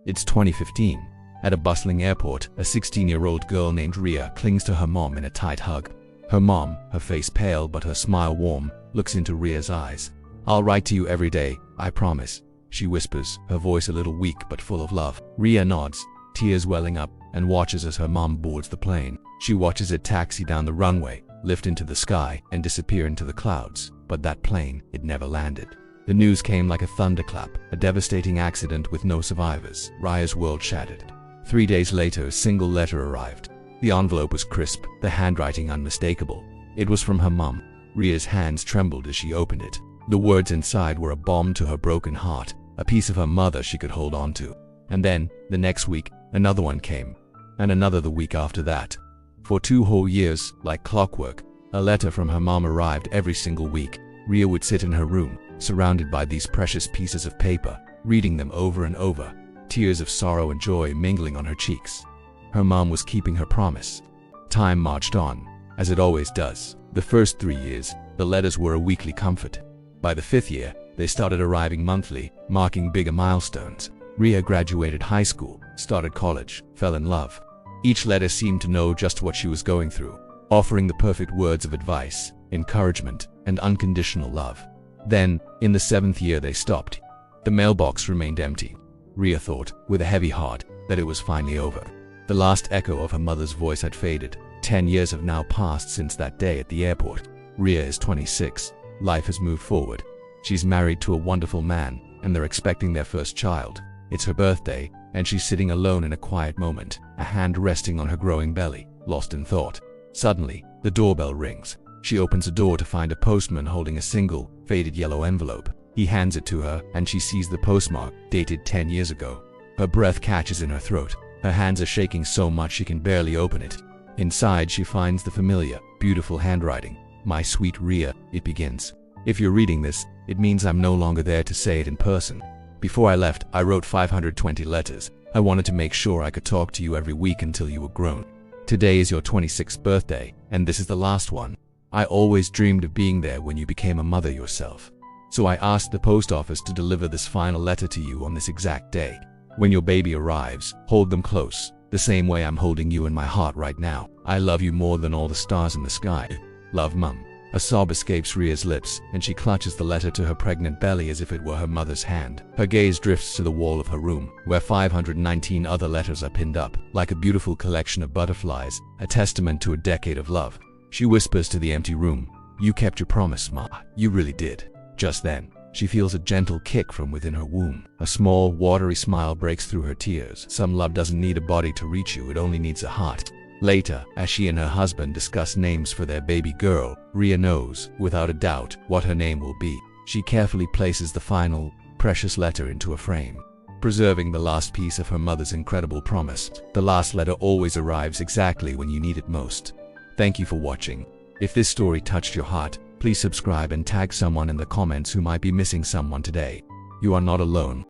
It's 2015. At a bustling airport, a 16-year-old girl named Ria clings to her mom in a tight hug. Her mom, her face pale but her smile warm, looks into Ria's eyes. "I'll write to you every day, I promise," she whispers, her voice a little weak but full of love. Ria nods, tears welling up, and watches as her mom boards the plane. She watches it taxi down the runway, lift into the sky, and disappear into the clouds. But that plane, it never landed. The news came like a thunderclap, a devastating accident with no survivors. Ria's world shattered. 3 days later, a single letter arrived. The envelope was crisp, the handwriting unmistakable. It was from her mom. Ria's hands trembled as she opened it. The words inside were a balm to her broken heart, a piece of her mother she could hold on to. And then, the next week, another one came. And another the week after that. For 2 whole years, like clockwork, a letter from her mom arrived every single week. Ria would sit in her room, surrounded by these precious pieces of paper, reading them over and over, tears of sorrow and joy mingling on her cheeks. Her mom was keeping her promise. Time marched on, as it always does. The first 3 years, the letters were a weekly comfort. By the 5th year, they started arriving monthly, marking bigger milestones. Ria graduated high school, started college, fell in love. Each letter seemed to know just what she was going through, offering the perfect words of advice, encouragement, and unconditional love. Then, in the 7th year, they stopped. The mailbox remained empty. Ria thought, with a heavy heart, that it was finally over. The last echo of her mother's voice had faded. 10 years have now passed since that day at the airport. Ria is 26. Life has moved forward. She's married to a wonderful man, and they're expecting their first child. It's her birthday, and she's sitting alone in a quiet moment, a hand resting on her growing belly, lost in thought. Suddenly, the doorbell rings. She opens the door to find a postman holding a single, faded yellow envelope. He hands it to her, and she sees the postmark, dated 10 years ago. Her breath catches in her throat. Her hands are shaking so much she can barely open it. Inside, she finds the familiar, beautiful handwriting. "My sweet Ria," it begins. "If you're reading this, it means I'm no longer there to say it in person. Before I left, I wrote 520 letters. I wanted to make sure I could talk to you every week until you were grown. Today is your 26th birthday, and this is the last one. I always dreamed of being there when you became a mother yourself. So I asked the post office to deliver this final letter to you on this exact day. When your baby arrives, hold them close, the same way I'm holding you in my heart right now. I love you more than all the stars in the sky. Love, Mum." A sob escapes Ria's lips, and she clutches the letter to her pregnant belly as if it were her mother's hand. Her gaze drifts to the wall of her room, where 519 other letters are pinned up, like a beautiful collection of butterflies, a testament to a decade of love. She whispers to the empty room, "You kept your promise, Ma. You really did." Just then, she feels a gentle kick from within her womb. A small, watery smile breaks through her tears. Some love doesn't need a body to reach you, it only needs a heart. Later, as she and her husband discuss names for their baby girl, Ria knows, without a doubt, what her name will be. She carefully places the final, precious letter into a frame, preserving the last piece of her mother's incredible promise. The last letter always arrives exactly when you need it most. Thank you for watching. If this story touched your heart, please subscribe and tag someone in the comments who might be missing someone today. You are not alone.